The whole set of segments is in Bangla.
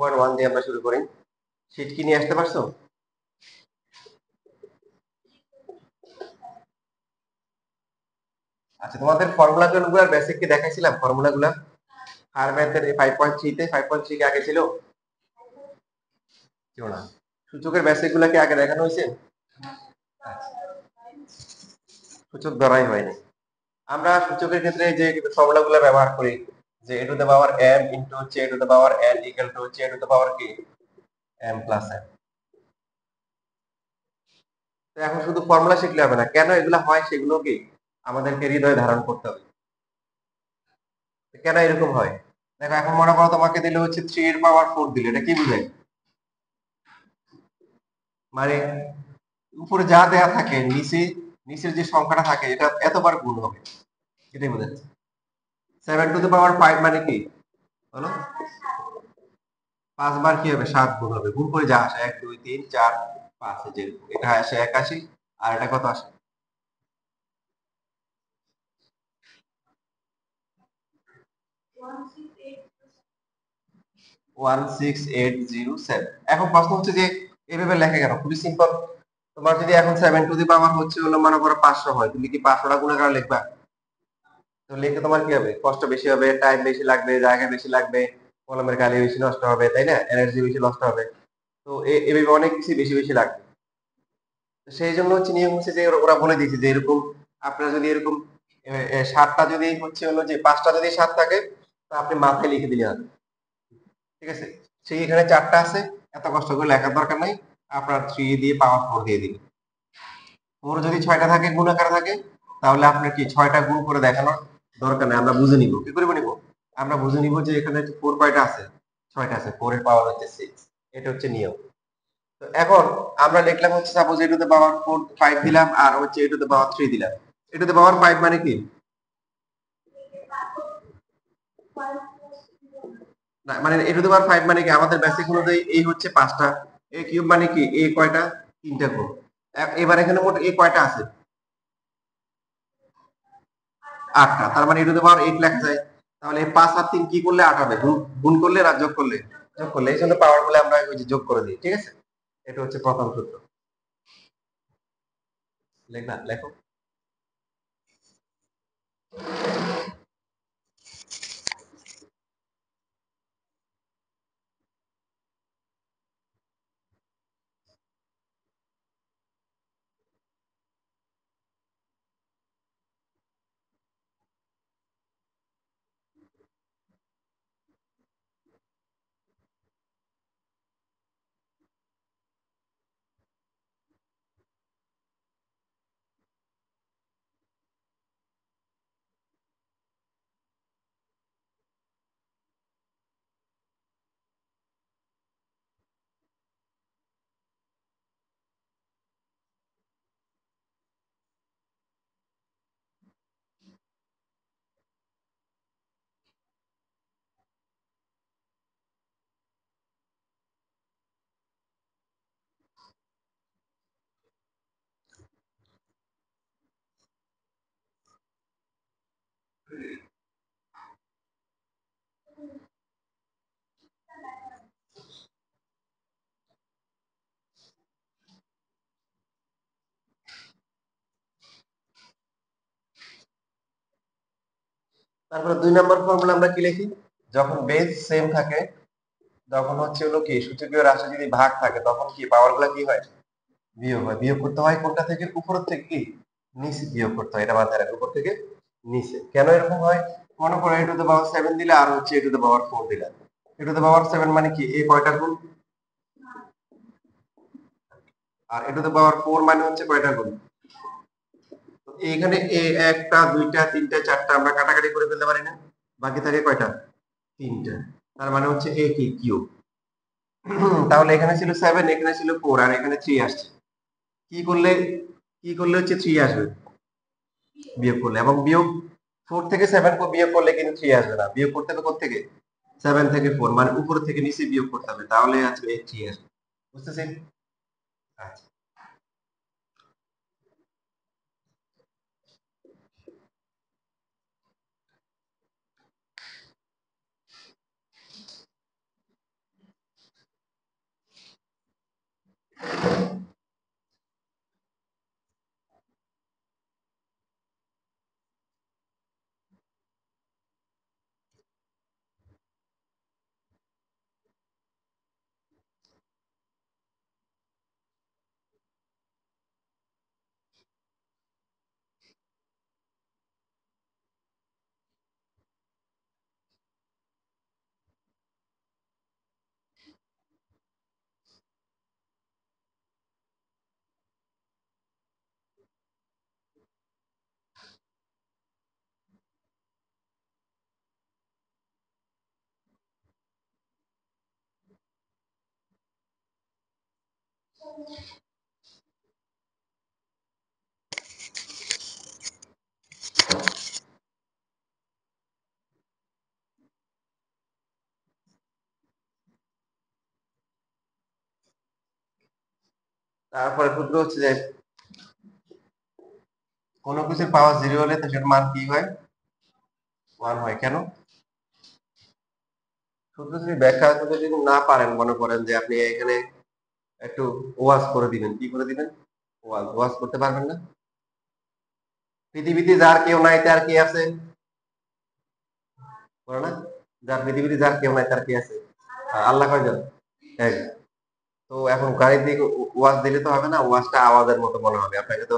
1 দিয়ে আমরা শুরু করি। শীট কি নিয়ে আসতে পারছো? আচ্ছা, তোমাদের ফর্মুলা গুলার বেসিক কি দেখাইছিলাম? ফর্মুলা গুলা আর ম্যাথের 5.3 তে 5.3 কি আগে ছিল? ছিল না। সূচকের বেসিক গুলা কি আগে দেখানো হয়েছে? সূচক ধরাই হয়নি। আমরা সূচকের ক্ষেত্রে যে ফর্মুলা গুলা ব্যবহার করি, যে a to the power m into হচ্ছে a to the power n equal to হচ্ছে a টু দ্য পাওয়ার কি m প্লাস n। তো এখন শুধু ফর্মুলা শিখলে হবে না, কেন এগুলা হয় সেগুলো কি আমাদেরকে হৃদয়ে ধারণ করতে হবে। কেন এরকম হয়? দেখো, এখন মনে করো তোমাকে দিলে হচ্ছে 3 এর পাওয়ার 4 দিলে, এটা কি বুঝায়? মানে উপরে যা দেয়া থাকে নিচে, নিচের যে সংখ্যাটা থাকে এটা এতবার গুণ হবে, এটাই বোঝাচ্ছে। 7 টু দ্য পাওয়ার 5 মানে কি বলো? 5 বার কি হবে? 7 গুণ হবে। গুণ করে যা আসে 1 2 3 4 5, যে এটা আসে 81, আর এটা কত আসে? 16807। এখন প্রশ্ন হচ্ছে যে এভাবে লেখা কেন? খুবই সিম্পল। তোমার যদি এখন 7 টু দি পাওয়ার হচ্ছে হলো মনে করো 500 হয়, তুমি কি 500টা গুণাকার লিখবা? তো লিখে তোমার কি হবে? কষ্ট বেশি হবে, টাইম বেশি লাগবে, জায়গা বেশি লাগবে, কলমের কালি বেশি নষ্ট হবে, তাই না? এনার্জি বেশি নষ্ট হবে। তো এভাবে অনেক কিছু বেশি বেশি লাগবে। তো সেই জন্য হচ্ছে নিয়ম হচ্ছে যে ওরা বলে দিয়েছে যে এরকম আপনারা যদি এরকম সাতটা যদি হচ্ছে হলো যে পাঁচটা যদি সাত থাকে, তো আপনি মাথায় লিখে দিলে হবে। ঠিক আছে? সেই এখানে চারটা আছে, এত কষ্ট করে লেখার দরকার নাই। আপনার 3 দিয়ে পাওয়ার 4 দিয়ে দিন। 4 যদি 6টা থাকে, গুণ আকারে থাকে, তাহলে আপনার কি 6টা গুণ করে দেখানোর দরকার নেই, আমরা বুঝে নিব। কি করে নিব? আমরা বুঝে নিব যে এখানে 4 কয়টা আছে? 6টা আছে, 4 এর পাওয়ার হচ্ছে 6। এটা হচ্ছে নিয়ম। তো এখন আমরা লিখলাম হচ্ছে সাপোজ a টু দ্য পাওয়ার 4 5 দিলাম, আর হচ্ছে a টু দ্য পাওয়ার 3 দিলাম। a টু দ্য পাওয়ার 5 মানে কি? না, মানে a টু দ্য পাওয়ার 5 মানে কি? আমাদের বেসিক অনুযায়ী এই হচ্ছে 5টা, a কিউব মানে কি? a কয়টা? 3টা গুণ। এবার এখানে মোট a কয়টা আছে? 8টা। তার মানে a টু দ্য পাওয়ার 8 লেখা যায়। তাহলে 5 আর 3 কি করলে 8 হবে? গুণ গুণ করলে না যোগ করলে? যোগ করলে। এই জন্য পাওয়ার গুলো আমরা ওই যে যোগ করে দিই। ঠিক আছে? এটা হচ্ছে প্রথম সূত্র। লেখা লেখো। তারপরে 2 নম্বর ফর্মুলা আমরা কি লিখি? যখন বেস সেম থাকে, তখন হচ্ছে হলো কি সূচকীয় রাশি যদি ভাগ থাকে, তখন কি পাওয়ার গুলা কি হয়? বিয়োগ হয়। বিয়োগ করতে হয় কোনটা থেকে? উপর থেকে কি নিচে বিয়োগ করতে হয়। এটা মাথায় রাখো, উপর থেকে নিচে। কেন এরকম হয়? মনে করো a টু দ্য পাওয়ার 7 দিলে, আর হচ্ছে a টু দ্য পাওয়ার 4 দিলে। a টু দ্য পাওয়ার 7 মানে কি? a কয়টা গুণ? আর a টু দ্য পাওয়ার 4 মানে হচ্ছে কয়টা গুণ? তো এইখানে a একটা, দুইটা, তিনটা, চারটা আমরা কাটাকাটি করে ফেলতে পারি না? বাকি থাকে কয়টা? তিনটা। তার মানে হচ্ছে a কি কিউব। তাহলে এখানে ছিল 7, এখানে ছিল 4, আর এখানে 3 আসছে। কি করলে কি করলে হচ্ছে 3 আসবে? বিয়োগ করলে। এবং বিয়োগ 4 থেকে 7 কো বিয়োগ করলে কিন্তু 3 আসবে না। বিয়োগ করতে হবে কোত্থেকে? 7 থেকে 4, মানে উপর থেকে নিচে বিয়োগ করতে হবে, তাহলে আসবে 3 আসবে। বুঝতেছেন? আচ্ছা। তারপরে সূত্র হচ্ছে যে কোনো কিছুর পাওয়ার 0 হলে তো সেটার মান কি হয়? 1 হয়। কেন? সূত্র যদি ব্যাখ্যা করতে যদি না পারেন, মনে করেন যে আপনি এখানে একটু ওয়াজ করে দিবেন। কি করে দিবেন? ওয়াজ করতে পারবেন না? পৃথিবীতে যার কেউ নাই তার কি আছে? বলো না? পৃথিবীতে যার কেউ নাই তার কি আছে? আল্লাহ কয়জন? এক। তো এখন গাড়ির দিকে ওয়াজ দিলে তো হবে না, ওয়াজটা আওয়াজের মতো মনে হবে। আপনাকে তো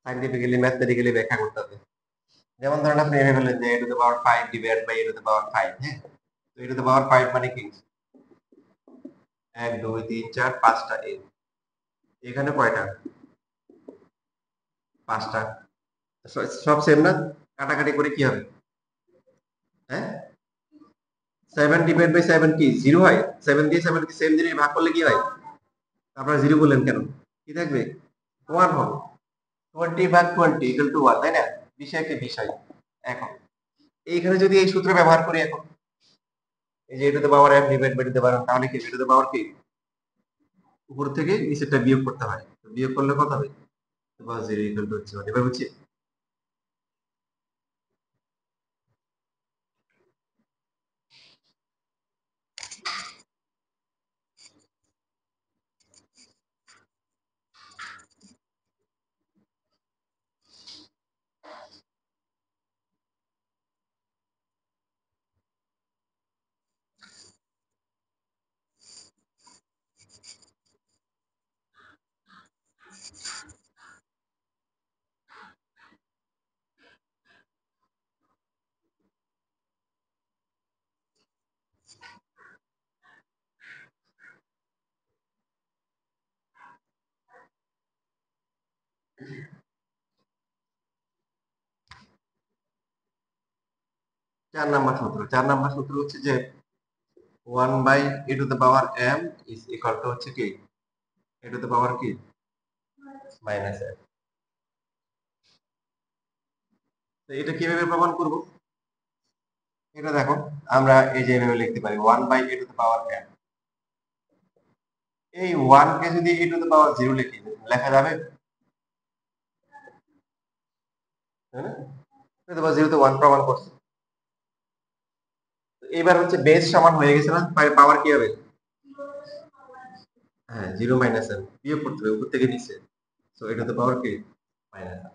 সাইন্টিফিক্যালি ম্যাথমেটিক্যালি ব্যাখ্যা করতে হবে। যেমন ধরেন আপনি ভেবে ফেললেন যে a to the power 5 divide by a to the power 5, হ্যাঁ? তো a টু দ্য পাওয়ার 5 মানে কি? 1 2 3 4 5টা a। এখানে কয়টা? 5টা। সব সেম না? কাটাকাটি করে কি হবে? হ্যাঁ? 7 ডিভাইড বাই 7 কি 0 হয়? 7 দিয়ে 7 কে সেম জিনিস ভাগ করলে কি হয়? আপনারা 0 বললেন কেন? কি থাকবে? 1 হবে। 20 ভাগ 20 ইকুয়াল টু 1, তাই না? বিষয় কি বিষয়। এখন এইখানে যদি এই সূত্র ব্যবহার করি, এখন এই যে a to the power m divide by to the power, তাহলে কি a টু দ্য পাওয়ার কি উপর থেকে নিচেরটা বিয়োগ করতে হয়। তো বিয়োগ করলে কত হবে? 0 ইকুয়াল টু হচ্ছে 1। এবার বুঝছি? 4 নাম্বার সূত্র। 4 নাম্বার সূত্র হচ্ছে যে 1 by a to the power m is equal to হচ্ছে কি a টু দ্য পাওয়ার কি মাইনাস m। তো এটা কিভাবে প্রমাণ করব? এটা দেখো, আমরা এই যে এভাবে লিখতে পারি 1 by a to the power m। এই 1 কে যদি a টু দ্য পাওয়ার 0 লিখি, লেখা যাবে? তাই না? a টু দ্য পাওয়ার 0 তে 1 প্রমাণ করছে। তো এবার হচ্ছে বেস সমান হয়ে গেছে না? পাওয়ার কি হবে? হ্যাঁ, 0 মাইনাস m বিয়োগ করতে হবে উপর থেকে নিচে। সো এটা তো পাওয়ার কি মাইনাস m।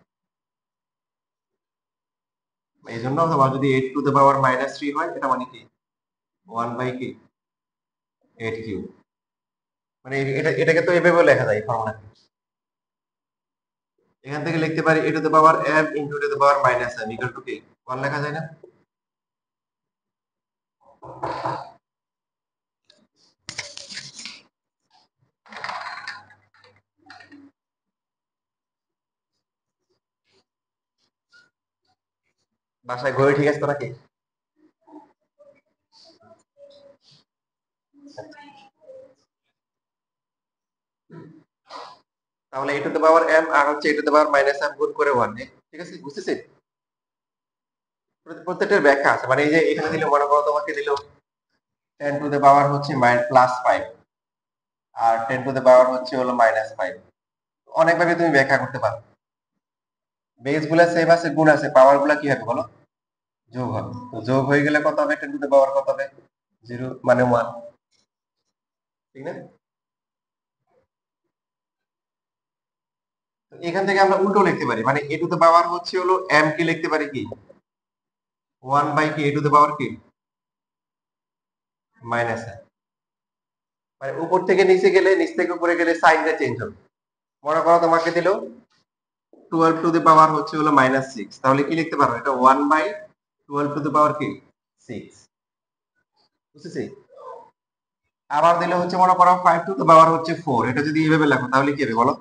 এই জন্য তোমার যদি 8 টু দ্য পাওয়ার মাইনাস 3 হয়, এটা মানে কি 1 বাই কি 8 কিউব। মানে এটাকে তো এভাবে লেখা যায় ফর্মুলা। এখান থেকে লিখতে পারি a to the power m into two the power minus m equal to কি 1 লেখা যায় না? বাসায় ঘড়ি ঠিক আছে তো নাকি? তাহলে a to the power m আর হচ্ছে a to the power minus m গুণ করে 1, ঠিক আছে? বুঝতেছেন? প্রত্যেকটার ব্যাখ্যা আছে। মানে এই যে এখানে দিলে, মনে করো তোমাকে দিল 10 টু দ্য পাওয়ার হচ্ছে প্লাস 5 আর 10 টু দ্য পাওয়ার হচ্ছে হলো মাইনাস 5। অনেকভাবে তুমি ব্যাখ্যা করতে পারো। বেস গুলা সেম আছে, গুণ আছে, পাওয়ার গুলা কি হবে বলো? যোগ হবে। তো যোগ হয়ে গেলে কত হবে? 10 টু দ্য পাওয়ার কত হবে? 0 মানে 1, ঠিক না? তো এখান থেকে আমরা উল্টো লিখতে পারি। মানে a টু দ্য পাওয়ার হচ্ছে হলো m কি লিখতে পারি কি 1 বাই কি a টু দ্য পাওয়ার কি মাইনাস m। মানে উপর থেকে নিচে গেলে, নিচ থেকে উপরে গেলে সাইনটা চেঞ্জ হবে। মনে করো তোমাকে দিল 12 টু দ্য পাওয়ার হচ্ছে হলো মাইনাস 6, তাহলে কি লিখতে পারো? এটা 1 বাই 12 টু দ্য পাওয়ার কি 6। বুঝতেছি? আবার দিলে হচ্ছে মনে করো 5 টু দ্য পাওয়ার হচ্ছে 4, এটা যদি এইভাবে লেখো তাহলে কি হবে বলো?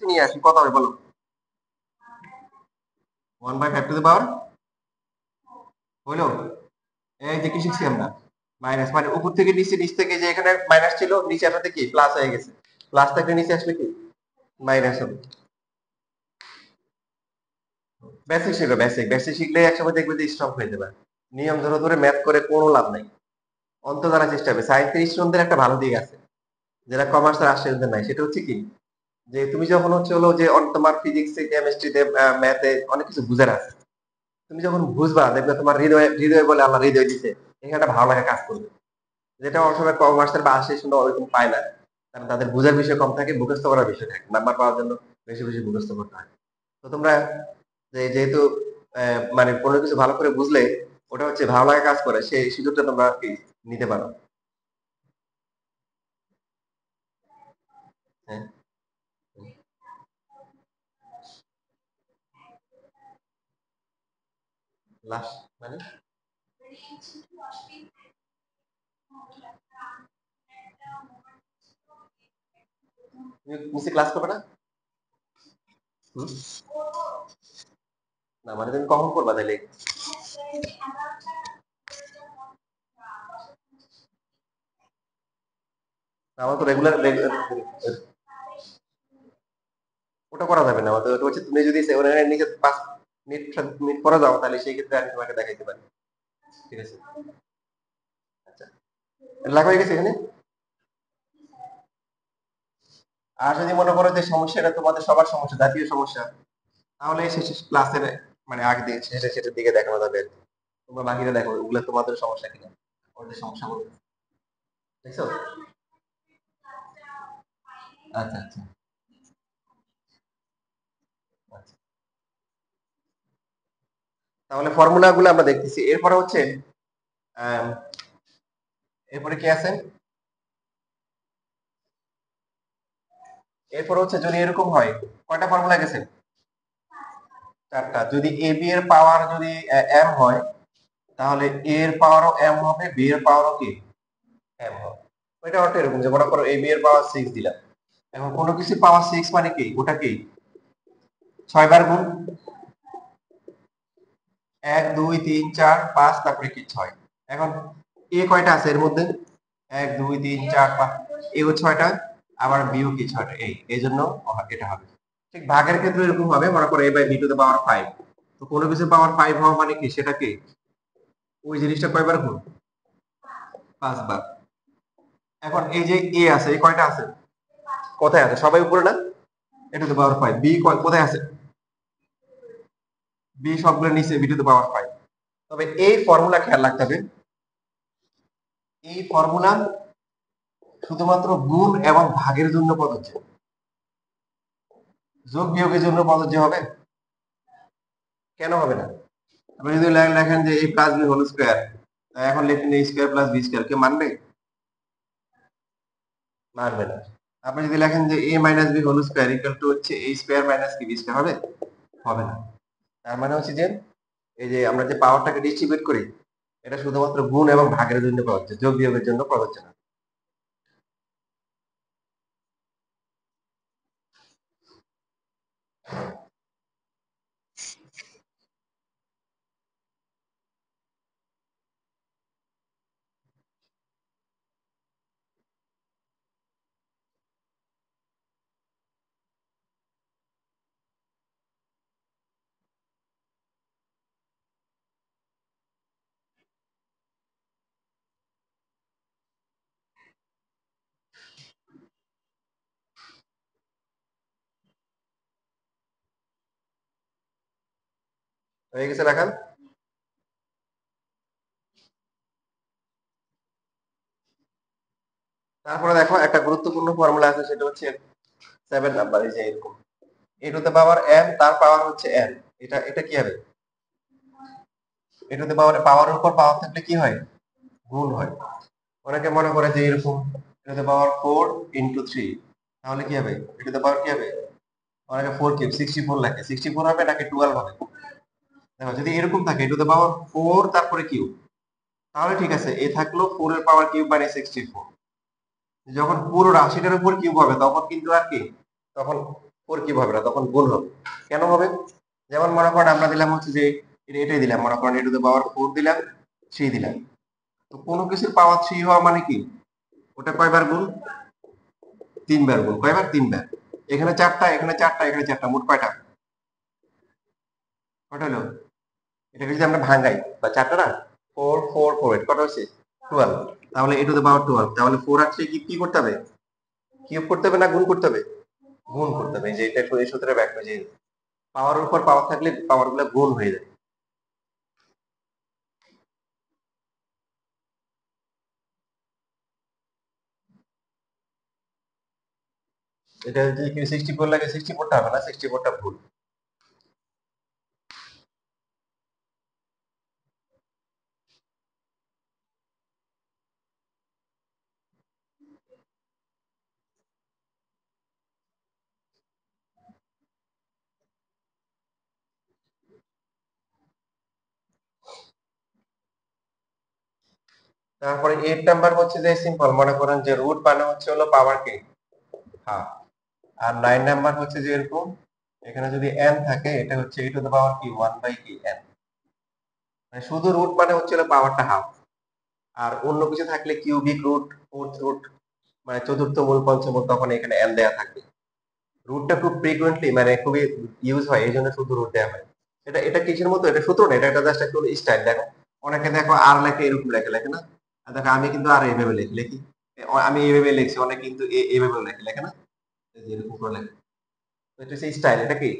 60 নিয়ে আসি কত হবে বলো? 1/5 টু দি পাওয়ার হলো। এই যে কি শিখছি আমরা, মাইনাস, মানে উপর থেকে নিচে, নিচ থেকে যে এখানে মাইনাস ছিল নিচে আসাতে কি প্লাস হয়ে গেছে, প্লাস থেকে নিচে আসলে কি মাইনাস হবে। বেসিক শিখো, বেসিক বেসিক শিখলে একসময় দেখবে যে স্ট্রং হয়ে যাবে। নিয়ম ধরে ধরে ম্যাথ করে কোনো লাভ নাই, অন্ত জানার চেষ্টা হবে। সায়েন্সের স্টুডেন্টদের একটা ভালো দিক আছে যেটা কমার্স আর আর্টস স্টুডেন্টদের নাই, সেটা হচ্ছে কি যে তুমি যখন হচ্ছে হলো যে তোমার ফিজিক্সে কেমিস্ট্রিতে ম্যাথে অনেক কিছু বুঝার আছে, তুমি যখন বুঝবা দেখবে তোমার হৃদয়ে হৃদয় বলে আল্লাহ হৃদয় দিতে, এখানে একটা ভালো লাগা কাজ করবে, যেটা অনেক সময় কমার্সের বা আর্টসের স্টুডেন্ট ওরকম পায় না, কারণ তাদের বোঝার বিষয় কম থাকে, মুখস্থ করার বিষয় থাকে, নাম্বার পাওয়ার জন্য বেশি বেশি মুখস্থ করতে হয়। তো তোমরা যেহেতু মানে কোনো কিছু ভালো করে বুঝলে ওটা হচ্ছে ভালো লাগা কাজ করে, সেই সুযোগটা তোমরা কি নিতে পারো। হ্যাঁ, লাস্ট মানে তুমি নিচে ক্লাস করবে না? হুম? না মানে তুমি কখন করবা তাহলে? আমার তো রেগুলার, ওটা করা যাবে না, আমাদের ওটা হচ্ছে তুমি যদি ওখানে নিচে 5 মিনিট 7 মিনিট পরে যাও তাহলে সেই ক্ষেত্রে আমি তোমাকে দেখাইতে পারি। ঠিক আছে, আচ্ছা, লেখা হয়ে গেছে এখানে। আর যদি মনে করো যে সমস্যাটা তোমাদের সবার সমস্যা, জাতীয় সমস্যা, তাহলে শেষে ক্লাসের মানে আগে দিয়ে শেষে শেষের দিকে দেখানো যাবে আর কি। তোমরা বাকিরা দেখো ওগুলো তোমাদের সমস্যা কিনা, ওদের সমস্যা বলবে, দেখছো? আচ্ছা আচ্ছা আচ্ছা, তাহলে ফর্মুলা গুলো আমরা দেখতেছি, এরপরে হচ্ছে আম, এরপরে কি আছে, এরপর হচ্ছে যদি এরকম হয়, কয়টা ফর্মুলা গেছে? 4টা। যদি এ বি এর পাওয়ার যদি এম হয়, তাহলে এ এর পাওয়ারও এম হবে, বি এর পাওয়ারও কি এম হবে। এটা অর্থ এরকম যে মনে করো এ বি এর পাওয়ার 6 দিলাম, এখন কোনো কিছু পাওয়ার 6 মানে কি ওটা কি 6 বার গুণ, 1 2 3 4 5 তারপরে কি 6। এখন এ কয়টা আছে এর মধ্যে, 1 2 3 4 5, এও 6টা, আবার বিও কি 6টা, এই জন্য এটা হবে। ঠিক ভাগের ক্ষেত্রে এরকম হবে, মনে করো a by B to the power 5, তো কোনো কিছু পাওয়ার 5 হওয়া মানে কি সেটা কি ওই জিনিসটা কয়বার গুণ, 5 বার। এখন এই যে এ আছে, এই কয়টা আছে, কোথায় আছে, সবাই উপরে না, এটা তো পাওয়ার 5, বি কোথায় আছে, বি সবগুলো নিচে, বি টু দ্য পাওয়ার 5। তবে এই ফর্মুলা খেয়াল রাখতে হবে, এই ফর্মুলা শুধুমাত্র গুণ এবং ভাগের জন্য প্রযোজ্য, যোগ বিয়োগের জন্য প্রযোজ্য হবে কেন হবে না? আপনি যদি লেখেন যে a plus b whole square, এখন লিখেন a square plus b square, কে মানবে? মানবে না। আপনি যদি লেখেন যে a minus b whole square equal to হচ্ছে a স্কয়ার মাইনাস কি বি স্কয়ার, হবে? হবে না। তার মানে হচ্ছে যে এই যে আমরা যে পাওয়ারটাকে ডিস্ট্রিবিউট করি, এটা শুধুমাত্র গুণ এবং ভাগের জন্য প্রযোজ্য, যোগ বিয়োগের জন্য প্রযোজ্য না। হয়ে গেছে রাখাল। তারপরে দেখো একটা গুরুত্বপূর্ণ ফর্মুলা আছে, সেটা হচ্ছে 7 নাম্বার, এই যে এরকম এ টু দ্য পাওয়ার এম, তার পাওয়ার হচ্ছে এন, এটা এটা কি হবে, এ টু দ্য পাওয়ার, পাওয়ারের উপর পাওয়ার থাকলে কি হয়, গুণ হয়। অনেকে মনে করে যে এরকম এ টু দ্য পাওয়ার 4 ইনটু 3, তাহলে কি হবে, এ টু দ্য পাওয়ার কি হবে, অনেকে 4 কিউব 64 লেখে, 64 হবে নাকি 12 হবে? দেখো যদি এরকম থাকে এ টু দ্য পাওয়ার 4 তারপরে কিউব, তাহলে ঠিক আছে, এ থাকলো 4 এর পাওয়ার কিউব মানে 64। যখন পুরো রাশিটার উপর কিউব হবে তখন কিন্তু আর কি, তখন 4 কিউব হবে না, তখন গুণ হবে। কেন হবে? যেমন মনে করেন আমরা দিলাম হচ্ছে যে এটাই দিলাম, মনে করেন টু দ্য পাওয়ার 4 দিলাম, 3 দিলাম। তো কোনো কিছুর পাওয়ার 3 হওয়া মানে কি? ওটা কয়বার গুণ? 3 বার গুণ। কয়বার? 3 বার। এখানে 4টা, এখানে 4টা, এখানে 4টা, মোট কয়টা? কয়টা হলো? এটাকে যদি আমরা ভাঙাই, বা 4টা না? 4 4 4 এটা কত হচ্ছে? 12। তাহলে টু দ্য পাওয়ার 12, তাহলে 4 আর 3 কি করতে হবে? কিউব করতে হবে না গুণ করতে হবে? গুণ করতে হবে। এই যে এটা এই সূত্রের ব্যাখ্যা, যে পাওয়ারের উপর পাওয়ার থাকলে পাওয়ার গুলো গুণ হয়ে যায়। এটা যদি 64 লাগে, 64টা হবে না, 64টা ভুল। তারপরে 8 নাম্বার হচ্ছে যে সিম্পল, মনে করেন যে রুট মানে হচ্ছে হলো পাওয়ার কে হাফ। আর 9 নাম্বার হচ্ছে যে এরকম, এখানে যদি n থাকে, এটা হচ্ছে e টু দ্য পাওয়ার কি 1 বাই কি n। মানে শুধু রুট মানে হচ্ছে হলো পাওয়ারটা হাফ। আর অন্য কিছু থাকলে কিউবিক রুট, ফোর্থ রুট, মানে চতুর্থ মূল, পঞ্চমূল, তখন এখানে n দেয়া থাকবে। রুটটা খুব ফ্রিকুয়েন্টলি মানে খুবই ইউজ হয়, এই জন্য শুধু রুট দেওয়া হয়। এটা এটা কিসের মতো? এটা সূত্র না, এটা একটা জাস্ট একটা স্টাইল। দেখো অনেকে দেখো আর লেখে এরকম লেখে, লেখে না? আর দেখো আমি কিন্তু আর এইভাবে লিখি, লিখি আমি এইভাবে লিখছি, অনেকে কিন্তু এইভাবে লেখে, লেখে না? এই যে এরকম করে লেখে। তো এটা হচ্ছে স্টাইল। এটা কি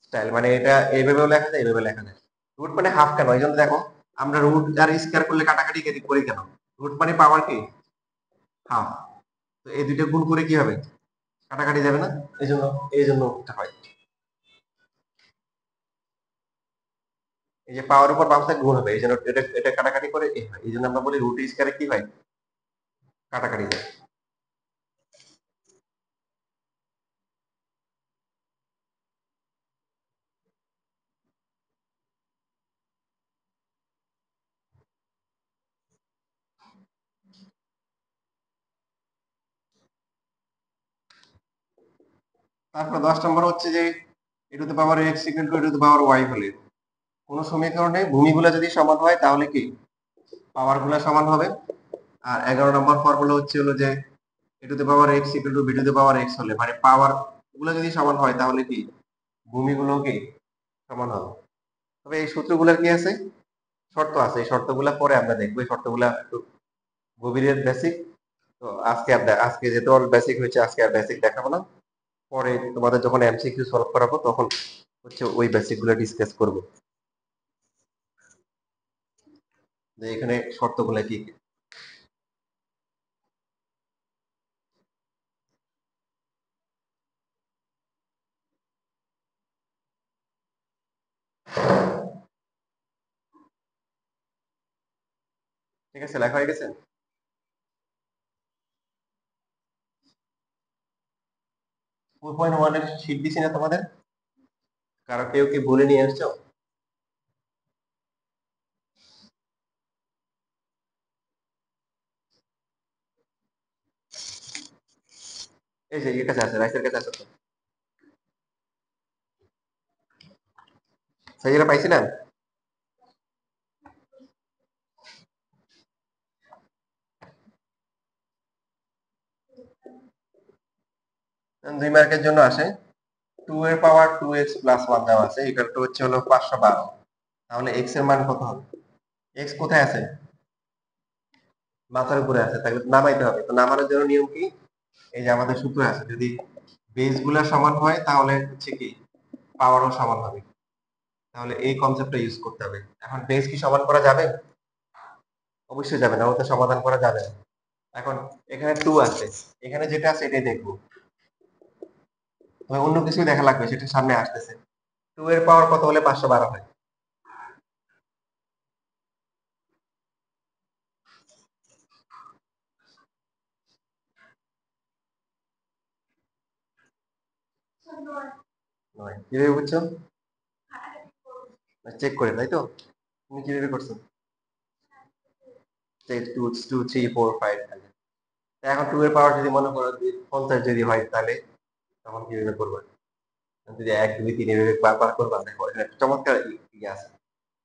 স্টাইল? মানে এটা এইভাবেও লেখা যায়, এইভাবে লেখা যায়। রুট মানে হাফ কেন? এই জন্য দেখো আমরা রুট আর স্কয়ার করলে কাটাকাটি করি কেন? রুট মানে পাওয়ার কি হাফ। তো এই দুইটা গুণ করে কি হবে? কাটাকাটি যাবে না? এই জন্য, এই জন্য এটা হয়। এই যে পাওয়ার উপর পাওয়ার থেকে গুণ হবে, এই জন্য এটা এটা কাটাকাটি করে এ হয়। এই জন্য আমরা বলি রুট স্কয়ারে কি হয়? কাটাকাটি যায়। তারপর 10 নম্বর হচ্ছে যে e two the power x equal to e two the power y হলে কোন সমীকরণে ভূমিগুলো যদি সমান হয় তাহলে কি পাওয়ার গুলা সমান হবে। আর 11 নম্বর ফর্মুলা হচ্ছে হলো যে e two the power x equal to b two the power x হলে, মানে পাওয়ার গুলো যদি সমান হয় তাহলে কি ভূমিগুলো কি সমান হবে। তবে এই সূত্রগুলোর কি আছে? শর্ত আছে। এই শর্তগুলা পরে আমরা দেখবো। এই শর্তগুলা একটু গভীরের বেসিক। তো আজকে আর আজকে যেহেতু অল বেসিক হয়েছে, আজকে আর বেসিক দেখাবো না। পরে তোমাদের যখন এমসিকিউ সলভ করাবো তখন হচ্ছে ওই বেসিক গুলো ডিসকাস করবো, যে এখানে শর্তগুলো কি কি। ঠিক আছে, লেখা হয়ে গেছে। 4.1 এর শীট দিছি না তোমাদের? কারো কেউ কি বলে নিয়ে আসছো? এই যে এর কাছে আছে, রাইসের কাছে আছে তো। সাইয়েরা পাইছিলাম। 2 মার্কের জন্য আসে। 2 এর পাওয়ার 2x প্লাস 1 দেওয়া আছে, ইকুয়াল টু হচ্ছে হলো 512। তাহলে x এর মান কত হবে? x কোথায় আছে? মাথার উপরে আছে, তাহলে নামাইতে হবে। তো নামানোর জন্য নিয়ম কি? এই যে আমাদের সূত্র আছে, যদি বেস গুলা সমান হয় তাহলে হচ্ছে কি পাওয়ারও সমান হবে। তাহলে এই কনসেপ্টটা ইউজ করতে হবে। এখন বেস কি সমান করা যাবে? অবশ্যই যাবে না, ওটা সমাধান করা যাবে না। এখন এখানে 2 আছে, এখানে যেটা আছে এটাই দেখবো। তবে অন্য কিছু দেখা লাগবে, সেটা সামনে আসতেছে। 2 এর পাওয়ার কত হলে 512 হয়? নয়। কিভাবে বুঝছো? চেক করে, তাই তো? তুমি কিভাবে করছো? 2 2 3 4 5। এখন 2 এর পাওয়ার যদি মনে করো যে 50 যদি হয়, তাহলে তখন কিভাবে করবে? যদি 1 2 3 এভাবে বারবার করবা, দেখো এখানে একটা চমৎকার ইয়ে আছে।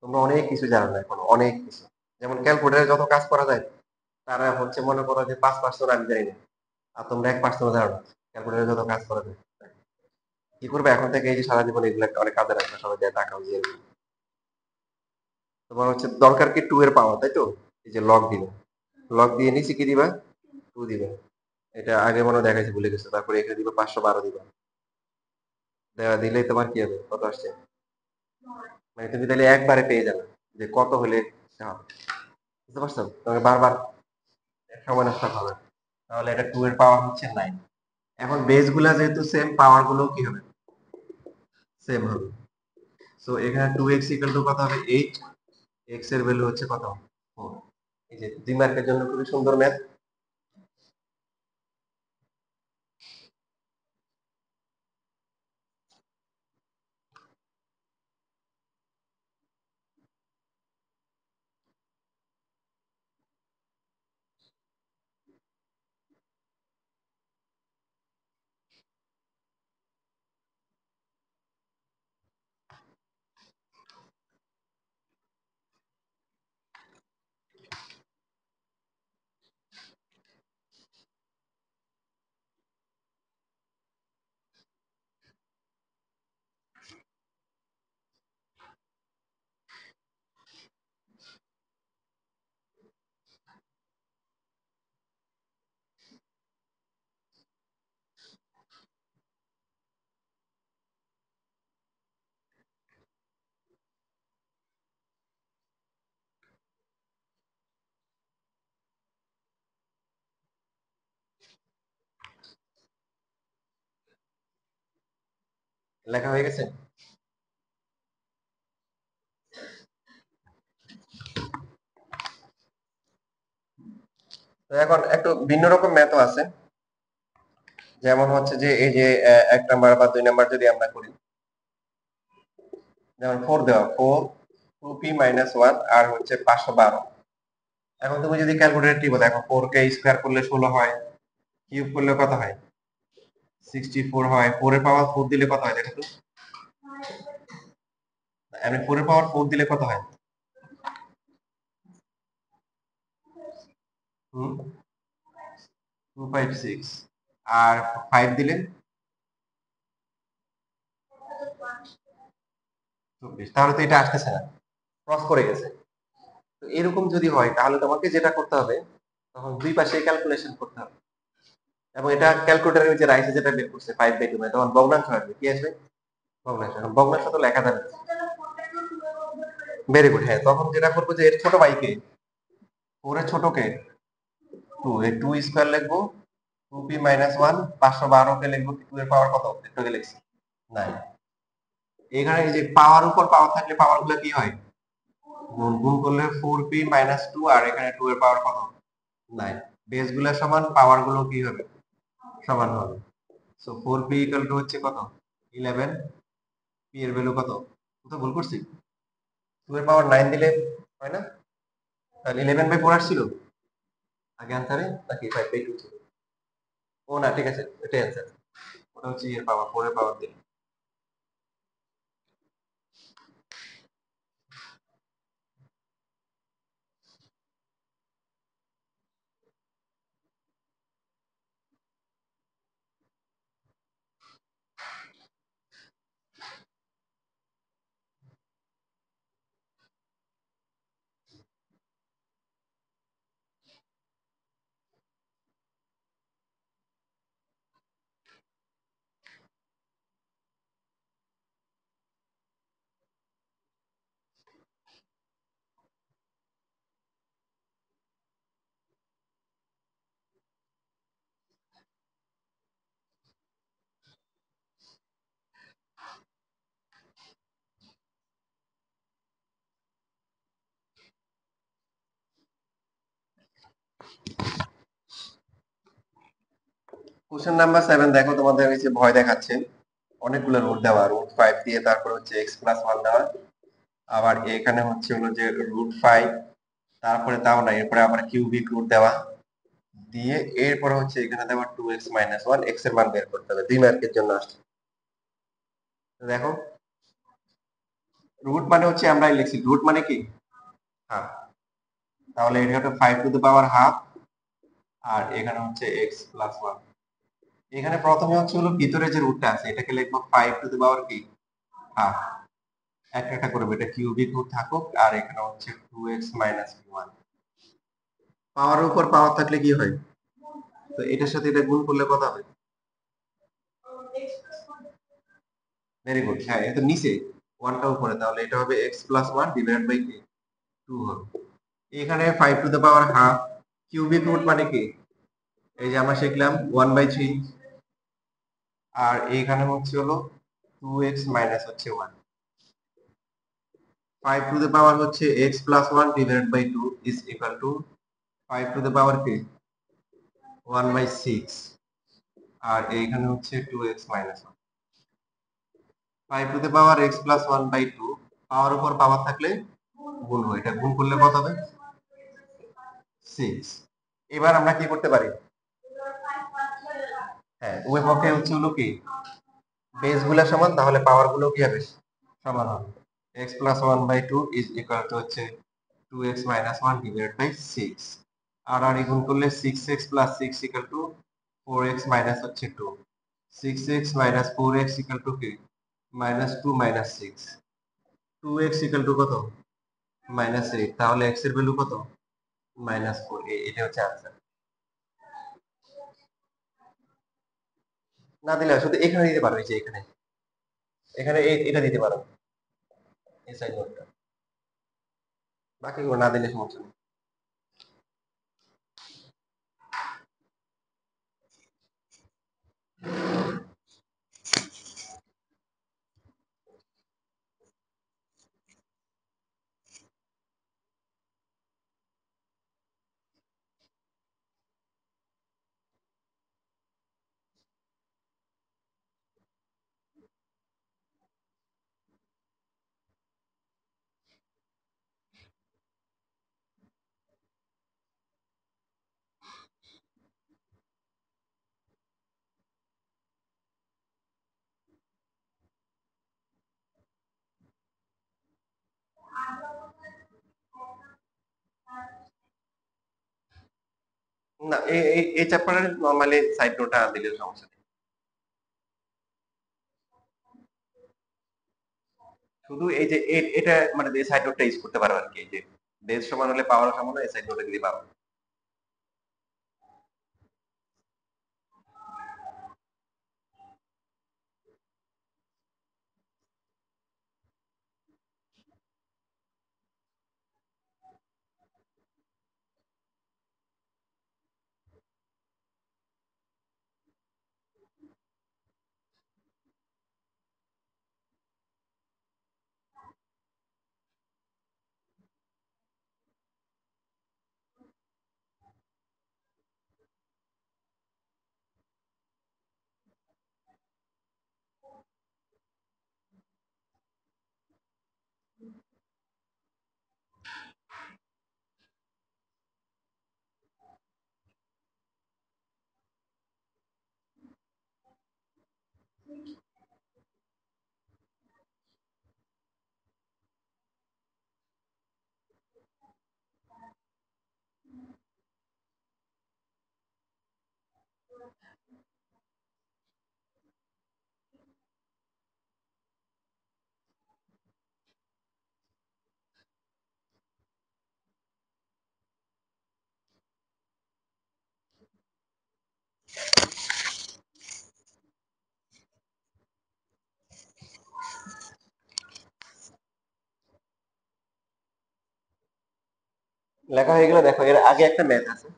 তোমরা অনেক কিছু জানো না এখনো, অনেক কিছু। যেমন ক্যালকুলেটরে যত কাজ করা যায়, তারা হচ্ছে মনে করো যে 5% আমি জানি না। আর তোমরা 1% জানো না। ক্যালকুলেটরে যত কাজ করা যায়। কি করবে এখন থেকে, এই যে সারা জীবন এগুলো একটা অনেক কাজে রাখবে, সবাই দিয়ে টাকাও দিয়ে এরকম। তোমার হচ্ছে দরকার কি 2 এর পাওয়ার, তাই তো? এই যে লগ দিবে। লগ দিয়ে নিচে কি দিবা? 2 দিবে। এটা আগে মনে হয় দেখাইছি, ভুলে গেছো। তারপরে এখানে দিবা 512 দিবা। দেওয়া দিলেই তোমার কি হবে? কত আসছে? মানে তুমি তাহলে একবারে পেয়ে যাবে যে কত হলে এটা হবে। বুঝতে পারছো? তোমাকে বারবার সময় নষ্ট হবে না। তাহলে এটা 2 এর পাওয়ার হচ্ছে 9। এখন বেস গুলা যেহেতু সেম, পাওয়ার গুলো কি হবে? সেম হবে। সো এখানে 2x কত হবে? 8। x এর ভ্যালু হচ্ছে কত? 4। এই যে 2 মার্কের জন্য খুবই সুন্দর ম্যাথ। লেখা হয়ে গেছে? তো এখন একটু ভিন্ন রকম ম্যাথও আছে। যেমন হচ্ছে যে এই যে 1 নাম্বার বা 2 নাম্বার যদি আমরা করি, যেমন 4 দেওয়া, 4 2p মাইনাস 1 আর হচ্ছে 512। এখন তুমি যদি ক্যালকুলেটর টিপো, দেখো 4 কে স্কয়ার করলে 16 হয়, কিউব করলে কত হয়? 64 হয়। 4 এর পাওয়ার 4 দিলে কত হয় দেখো তো? আমি 4 এর পাওয়ার 4 দিলে কত হয়? হুম, 256। আর 5 দিলে 24। তাহলে তো এটা আসতেছে না, ক্রস করে গেছে। তো এরকম যদি হয়, তাহলে তোমাকে যেটা করতে হবে, তখন দুই পাশে ক্যালকুলেশন করতে হবে। এবং এটা ক্যালকুলেটরের যে রাইসে যেটা বের করছে 5/2, তখন ভগ্নাংশ আসবে। কি আসবে? ভগ্নাংশ। এখন ভগ্নাংশ তো লেখা যাবে না। Very good. হ্যাঁ, তখন যেটা করবো যে এর ছোট ভাইকে, 4 এর ছোটকে 2, এই 2 স্কয়ার লিখবো। 2p মাইনাস 1, 512 কে লিখবো 2 এর পাওয়ার কত? একটু আগে লিখছি 9। এখানে এই যে পাওয়ার উপর পাওয়ার থাকলে পাওয়ার গুলো কি হয়? গুণ। গুণ করলে 4p মাইনাস 2, আর এখানে 2 এর পাওয়ার কত? 9। বেস গুলো সমান, পাওয়ার গুলো কি হবে? সমান হবে। সো 4p ইকুয়াল টু হচ্ছে কত? 11। p এর ভ্যালু কত? কোথাও ভুল করছি? 2 এর পাওয়ার 9 দিলে হয় না? তাহলে 11/4 আসছিল আগে আনসারে, নাকি 5/2 ছিল? ও না, ঠিক আছে, এটাই আনসার। ওটা হচ্ছে এর পাওয়ার, 4 এর পাওয়ার দিলে। কোশ্চেন নাম্বার 7 দেখো, তোমাদের নিচে ভয় দেখাচ্ছে। অনেকগুলো রুট দেওয়া, √5 দিয়ে, তারপর হচ্ছে x+1 দেওয়া। আবার এখানে হচ্ছে হলো যে √5, তারপরে তাও না, এরপরে আবার কিউবিক রুট দেওয়া দিয়ে, এরপরে হচ্ছে এখানে দেওয়া 2x - 1, x এর মান বের করতে হবে। 2 মার্কের জন্য আসছে। দেখো রুট মানে হচ্ছে আমরা লিখছি রুট মানে কি হাফ, তাহলে এটা হচ্ছে 5 টু দ্য পাওয়ার হাফ আর এখানে হচ্ছে x প্লাস 1। এখানে প্রথমে হচ্ছে হলো ভিতরে যে রুটটা আছে এটাকে লিখবো 5 টু দ্য পাওয়ার কি হাফ, একটা একটা করবে, এটা কিউবিক রুট থাকুক আর এখানে হচ্ছে 2x মাইনাস 1। পাওয়ারের উপর পাওয়ার থাকলে কি হয়, তো এটার সাথে এটা গুণ করলে কত হবে, ভেরি গুড, হ্যাঁ এটা তো নিচে ওয়ানটা উপরে, তাহলে এটা হবে x প্লাস 1 ডিভাইডেড বাই কি 2 হবে। এখানে 5 to the power half cubic root মানে কি, এই যে আমরা শিখলাম 1/3, আর এইখানে হচ্ছে হলো 2x মাইনাস হচ্ছে 1। 5 টু দ্য পাওয়ার হচ্ছে x plus 1 divided by 2 is equal to 5 to the power কি 1/6, আর এইখানে হচ্ছে 2x minus 1। 5 to the power x plus 1/2 power উপর পাওয়ার থাকলে গুণ হয়, এটা গুণ করলে কত হবে 6। এবার আমরা কি করতে পারি, হ্যাঁ উভয় পক্ষে হচ্ছে হলো কি বেস গুলা সমান, তাহলে পাওয়ার গুলো কি হবে সমান হবে। x plus 1/2 is equal to হচ্ছে 2x মাইনাস 1 ডিভাইডেড বাই 6, আর গুণ করলে 6x plus 6 equal to 4x minus হচ্ছে 2, 6x minus 4x equal to কি minus 2 minus 6, 2x equal to কত মাইনাস 8, তাহলে x এর ভ্যালু কত মাইনাস 4। এটা হচ্ছে आंसर। না দিলে শুধু এখানে দিতে পারো, এই যে এখানে এখানে এটা দিতে পারো এই সাইড নোটটা, বাকিগুলো না দিলে সমস্যা নেই। না এই চ্যাপ্টারের নরমালি সাইড নোটটা দিলে সমস্যা নেই, শুধু এই যে এটা মানে এই সাইড নোটটা ইউজ করতে পারো আর কি, এই যে বেস সমান হলে পাওয়ার সমান হয়, এই সাইড নোটটা দিতে পারো। লেখা হয়ে গেলে দেখো এর আগে একটা ম্যাথ আছে,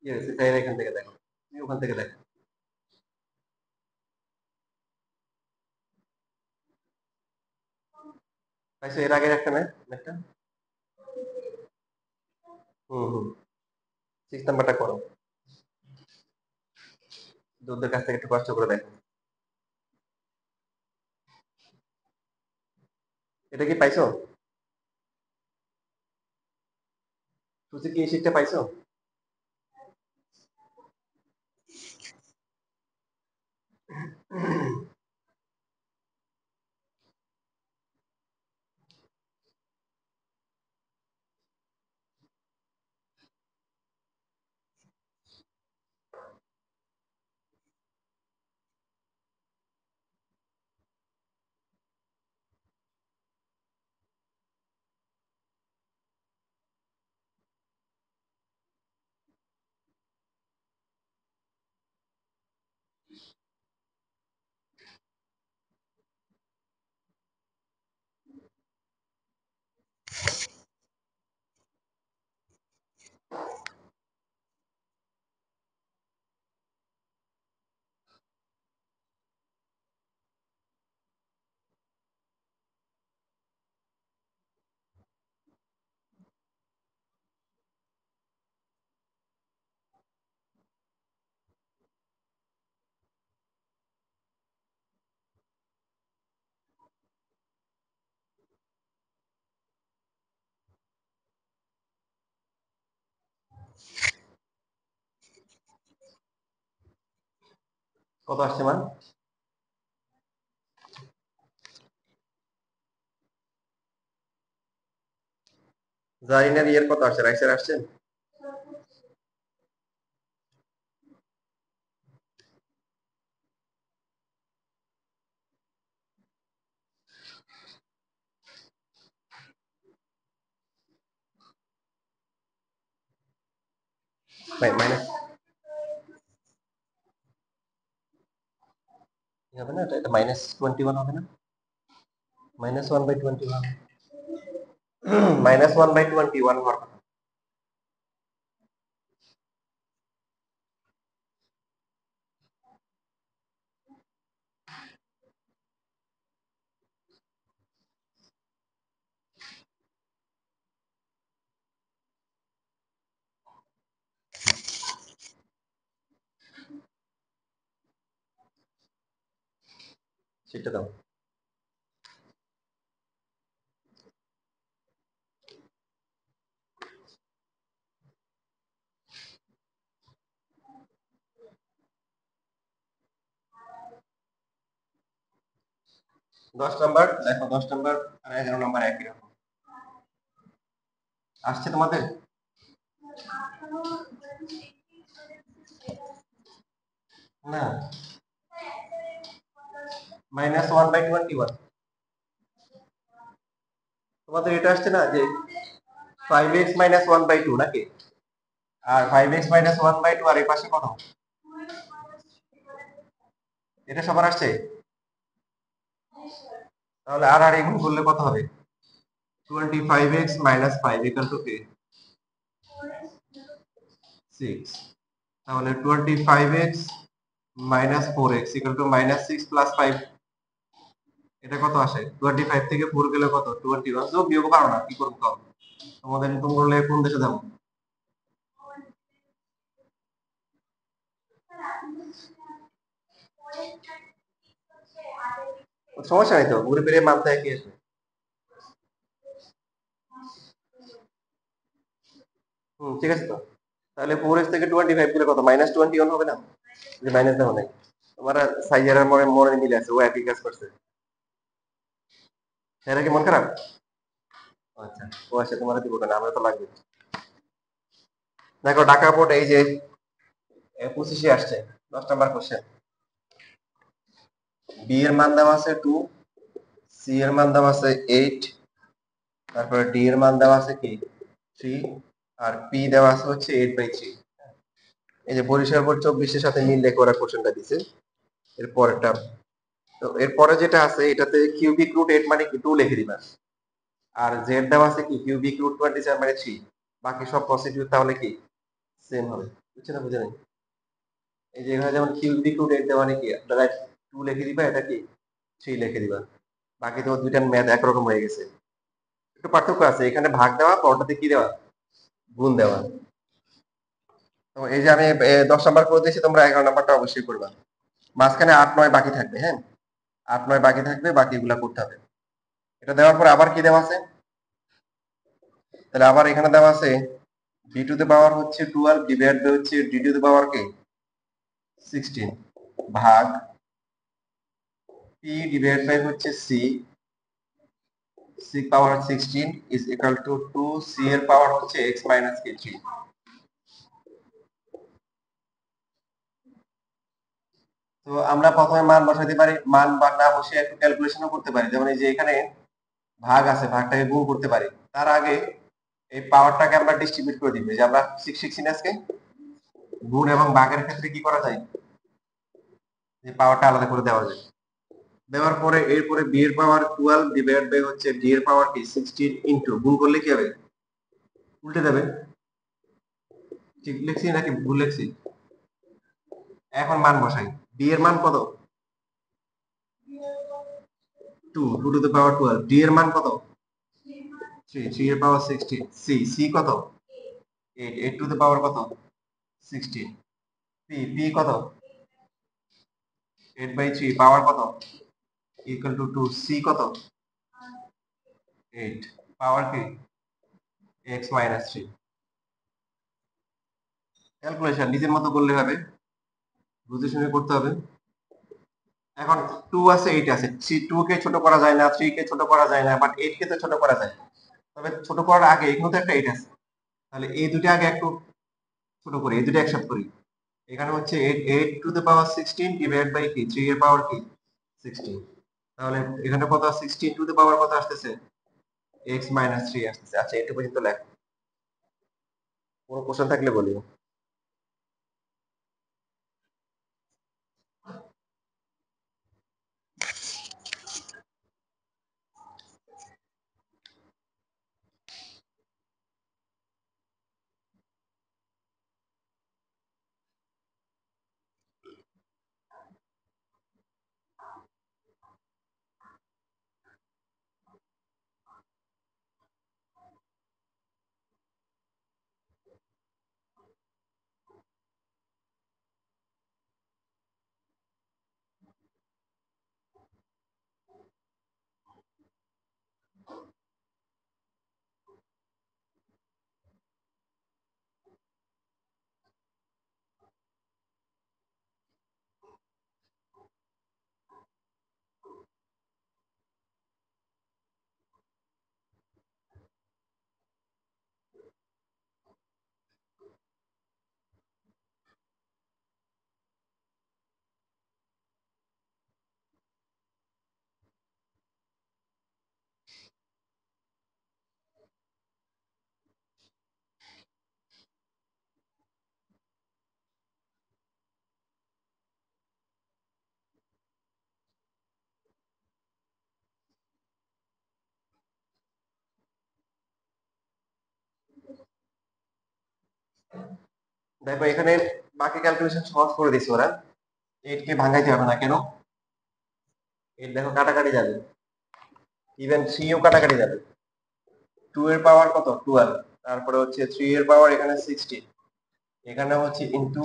কি হয়েছে তাই এখান থেকে দেখো, তুমি ওখান থেকে দেখো, পাইছো এর আগের একটা ম্যাথটা, হুম হুম 6 নাম্বারটা করো, দুধের কাছ থেকে একটু কষ্ট করে দেখো, এটা কি পাইছো, সুচি কি এই শীটটা পাইছো, কত আসছে মান? জারিনার ইয়ের কত আসছে? রাইসের আসছে? মাইনাস হবে না, এটা -21 হবে না? -1/21 -1/21 হওয়ার কথা। সেটা দাও। 10 নাম্বার দেখো, 10 নাম্বার আর 11 নাম্বার একই রকম আসছে তোমাদের? না, -1/21 তোমাদের এটা আসছে না যে 5x - 1/2 নাকি? আর 5x - 1/2 আর এই পাশে কত? এটা সবার আসছে? তাহলে আর গুণ করলে কত হবে? 25x - 5 = কি? 6। তাহলে 25x - 4x = -6 + 5। এটা কত আসে? 25 থেকে 4 গেলে কত? 21। তো বিয়োগ পারো না, কি করবো কও? তোমাদের ইনকাম করলে কোন দেশে যাবো? সমস্যা নাই তো, ঘুরে ফিরে মানতে একই আসবে। ঠিক আছে তো। তাহলে 4x থেকে 25 গেলে কত? -21 হবে না? যে মাইনাস দেওয়া নাই। তোমার সাইয়ার মনে মনে মিলে আছে, ও একই কাজ করছে। এরা কি মন খারাপ? আচ্ছা, ও আচ্ছা, তোমার দিব না, আমরা তো লাগবে। দেখো ঢাকা বোর্ড এই যে 25 আসছে 10 নাম্বার কোশ্চেন। বি এর মান দেওয়া আছে 2, সি এর মান দেওয়া আছে 8, তারপরে ডি এর মান দেওয়া আছে কি 3, আর পি দেওয়া আছে হচ্ছে 8/3। এই যে বরিশাল বোর্ড 24 এর সাথে মিল রেখে ওরা কোশ্চেনটা দিছে। এর পরেরটা, তো এরপরে যেটা আছে এটাতে কিউবিক রুট 8 মানে কি 2 লিখে দিবা। আর জেড দেওয়া আছে কি কিউবিক রুট 27 মানে 3। বাকি সব প্রসিডিউর তাহলে কি সেম হবে। বুঝছেন না? বুঝে নাই? এই যে এখানে যেমন কিউবিক রুট 8 দেওয়া মানে কি আপনারা 2 লিখে দিবা, এটা কি 3 লিখে দিবা। বাকি তো দুইটার ম্যাথ একরকম হয়ে গেছে। একটু পার্থক্য আছে, এখানে ভাগ দেওয়া, পরটাতে কি দেওয়া গুণ দেওয়া। তো এই যে আমি 10 নাম্বার করে দিয়েছি, তোমরা 11 নাম্বারটা অবশ্যই করবা। মাঝখানে 8 9 বাকি থাকবে। হ্যাঁ, 8 9 বাকি থাকবে, বাকি এগুলা করতে হবে। এটা দেওয়ার পর আবার কি দেওয়া আছে? তাহলে আবার এখানে দেওয়া আছে বি টু দ্য পাওয়ার হচ্ছে 12 ডিভাইড বাই হচ্ছে ডি টু দ্য পাওয়ার কি 16 ভাগ পি ডিভাইড বাই হচ্ছে C, C power 16 is equal to 2 C এর পাওয়ার হচ্ছে এক্স মাইনাস কে 3। তো আমরা প্রথমে মান বসাতে পারি, মান বা না বসে একটু ক্যালকুলেশনও করতে পারি। যেমন এই যে এখানে ভাগ আছে, ভাগটাকে গুণ করতে পারি। তার আগে এই পাওয়ারটাকে আমরা ডিস্ট্রিবিউট করে দিব, যে আমরা 6 কে গুণ এবং ভাগের ক্ষেত্রে কি করা যায়, যে পাওয়ারটা আলাদা করে দেওয়া যায়। দেওয়ার পরে এরপরে বি এর পাওয়ার 12 ডিভাইড বাই হচ্ছে ডি এর পাওয়ার কি 16 ইনটু, গুণ করলে কি হবে, উল্টে যাবে। ঠিক লিখছি নাকি ভুল লিখছি? এখন মান বসাই। বি এর মান কত, 2, 2 টু দ্য পাওয়ার 12। ডি এর মান কত, 3, 3 এর পাওয়ার 16। সি, সি কত, 8, 8 টু দ্য পাওয়ার কত, 16। পি, পি কত, 8/3 পাওয়ার কত, ইকুয়াল টু 2। সি কত, 8 পাওয়ার কি x মাইনাস 3। ক্যালকুলেশন নিজের মতো করলে হবে, বুঝে শুনে করতে হবে। এখন 2 আছে, 8 আছে, 2 কে ছোট করা যায় না, 3 কে ছোট করা যায় না, বাট 8 কে তো ছোট করা যায়। তবে ছোট করার আগে এখানে তো একটা 8 আছে, তাহলে এই দুটো আগে একটু ছোট করি, এই দুটো একসাথে করি। এখানে হচ্ছে 8, 8 to the power 16 divide by কি 3 এর পাওয়ার কি 16। তাহলে এখানে কত, 16 টু দ্য পাওয়ার কত আসতেছে, x মাইনাস 3 আসতেছে। আচ্ছা, এটা পর্যন্ত লেখ, কোনো কোশ্চেন থাকলে বলিও। দেখো এখানে বাকি ক্যালকুলেশন সহজ করে দিছে ওরা। 8 কে ভাঙাইতে হবে না কেন, 8 দেখো কাটাকাটি যাবে, ইভেন 3 ও কাটাকাটি যাবে। 2 এর পাওয়ার কত, 12, তারপরে হচ্ছে 3 এর পাওয়ার এখানে 16, এখানে হচ্ছে ইনটু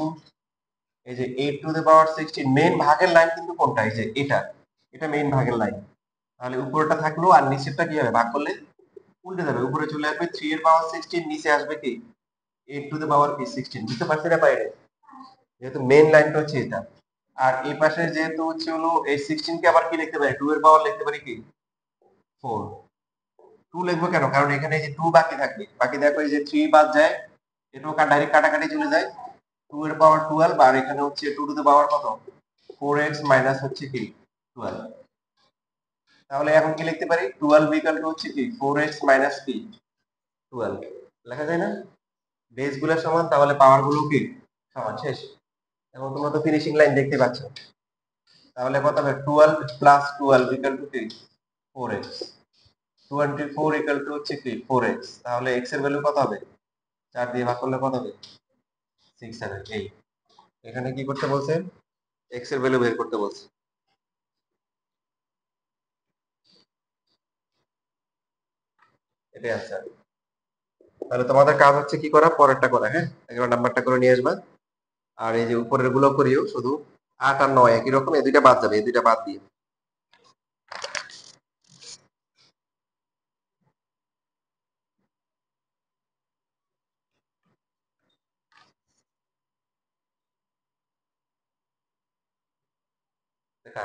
এই যে 8 টু দ্য পাওয়ার 16। মেইন ভাগের লাইন কিন্তু কোনটা, এই যে এটা, এটা মেইন ভাগের লাইন। তাহলে উপরটা থাকলো আর নিচেরটা কি হবে, ভাগ করলে উল্টে যাবে, উপরে চলে আসবে 3 এর পাওয়ার 16, নিচে আসবে কি 8 টু দ্য পাওয়ার কি 16। বুঝতে পারছি না বাইরে, যেহেতু মেইন লাইনটা হচ্ছে এটা। আর এই পাশে যেহেতু হচ্ছে হলো এই 16 কে আবার কি লিখতে পারি, 2 এর পাওয়ার লিখতে পারি কি 4। 2 লিখবো কেন, কারণ এখানে এই যে 2 বাকি থাকবে, বাকি দেখো এই যে 3 বাদ যায়, এটাও ডাইরেক্ট কাটাকাটি চলে যায়। 2 এর পাওয়ার 12 আর এখানে হচ্ছে 2 টু দ্য পাওয়ার কত 4x মাইনাস হচ্ছে কি 12। তাহলে এখন কি লিখতে পারি, 12 ইকুয়াল টু হচ্ছে কি 4x মাইনাস কি 12 লেখা যায় না, বেস গুলো সমান, তাহলে পাওয়ার গুলো কি সমান, শেষ। এখন তোমরা তো ফিনিশিং লাইন দেখতে পাচ্ছ। তাহলে কত হবে, 12 প্লাস 12 ইকুয়াল টু কি 4x, 24 ইকুয়াল টু হচ্ছে কি 4x। তাহলে x এর ভ্যালু কত হবে, 4 দিয়ে ভাগ করলে কত হবে 6 7 8। এখানে কি করতে বলছে, x এর ভ্যালু বের করতে বলছে, এটাই আনসার। তাহলে তোমাদের কাজ হচ্ছে কি করা, পরেরটা করা, হ্যাঁ 11 নাম্বারটা করে নিয়ে আসবা। আর এই যে উপরের গুলো করিও, শুধু 8 আর 9 একই রকম, এই দুইটা বাদ যাবে, এই দুইটা বাদ দিয়ে। দেখা